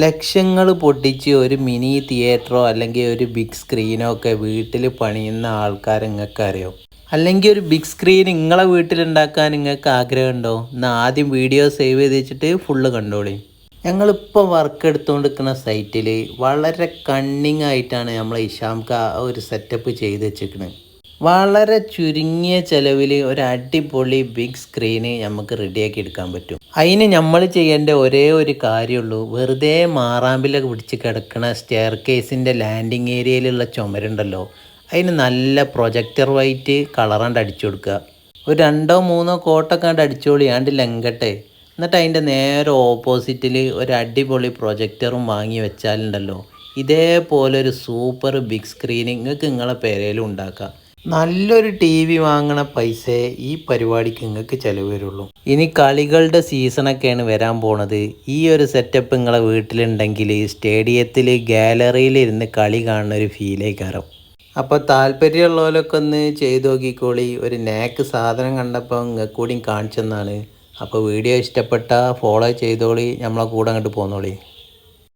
ലക്ഷങ്ങൾ പൊട്ടിച്ച് ഒരു മിനി തിയേറ്ററോ അല്ലെങ്കിൽ ഒരു ബിഗ് സ്ക്രീനോ ഒക്കെ വീട്ടിൽ പണിയുന്ന ആൾക്കാർ നിങ്ങൾക്ക് അറിയോ? അല്ലെങ്കിൽ ഒരു ബിഗ് സ്ക്രീൻ നിങ്ങളെ വീട്ടിലുണ്ടാക്കാൻ നിങ്ങൾക്ക് ആഗ്രഹമുണ്ടോ? എന്നാൽ ആദ്യം വീഡിയോ സേവ് ചെയ്ത് വെച്ചിട്ട് ഫുള്ള് കണ്ടോളി. ഞങ്ങളിപ്പോൾ വർക്ക് എടുത്തുകൊണ്ടിരിക്കുന്ന സൈറ്റിൽ വളരെ കണ്ണിങ് ആയിട്ടാണ് നമ്മളെ ഇഷാംക ഒരു സെറ്റപ്പ് ചെയ്ത് വെച്ചിരിക്കുന്നത്. വളരെ ചുരുങ്ങിയ ചിലവിൽ ഒരു അടിപൊളി ബിഗ് സ്ക്രീന് നമുക്ക് റെഡിയാക്കി എടുക്കാൻ പറ്റും. അതിന് നമ്മൾ ചെയ്യേണ്ട ഒരേ ഒരു കാര്യമുള്ളൂ, വെറുതെ മാറാമ്പിലൊക്കെ പിടിച്ച് കിടക്കുന്ന സ്റ്റെയർ കേസിൻ്റെ ലാൻഡിങ് ഏരിയയിലുള്ള ചുമരുണ്ടല്ലോ, അതിന് നല്ല പ്രൊജക്ടർ വൈറ്റ് കളറാണ്ട് അടിച്ചു കൊടുക്കുക. ഒരു രണ്ടോ മൂന്നോ കോട്ടൊക്കെ കണ്ട് അടിച്ചോളി, ആണ്ട് ലങ്കട്ടെ. എന്നിട്ട് അതിൻ്റെ നേരെ ഓപ്പോസിറ്റിൽ ഒരു അടിപൊളി പ്രൊജക്ടറും വാങ്ങി വെച്ചാലുണ്ടല്ലോ, ഇതേപോലെ ഒരു സൂപ്പർ ബിഗ് സ്ക്രീൻ നിങ്ങൾക്ക് നിങ്ങളെ പേരയിലും ഉണ്ടാക്കാം. നല്ലൊരു ടി വി വാങ്ങണ പൈസ ഈ പരിപാടിക്ക് നിങ്ങൾക്ക് ചിലവ് വരുള്ളൂ. ഇനി കളികളുടെ സീസണൊക്കെയാണ് വരാൻ പോണത്. ഈ ഒരു സെറ്റപ്പ് നിങ്ങളെ വീട്ടിലുണ്ടെങ്കിൽ സ്റ്റേഡിയത്തിൽ ഗാലറിയിൽ ഇരുന്ന് കളി കാണുന്ന ഒരു ഫീലേക്കാരം. അപ്പോൾ താല്പര്യമുള്ളവരൊക്കെ ഒന്ന് ചെയ്ത് നോക്കിക്കോളി. ഒരു നാക്ക് സാധനം കണ്ടപ്പോൾ നിങ്ങൾക്ക് കൂടിയും കാണിച്ചെന്നാണ്. അപ്പോൾ വീഡിയോ ഇഷ്ടപ്പെട്ടാൽ ഫോളോ ചെയ്തോളി, നമ്മളെ കൂടെ അങ്ങോട്ട് പോന്നോളി.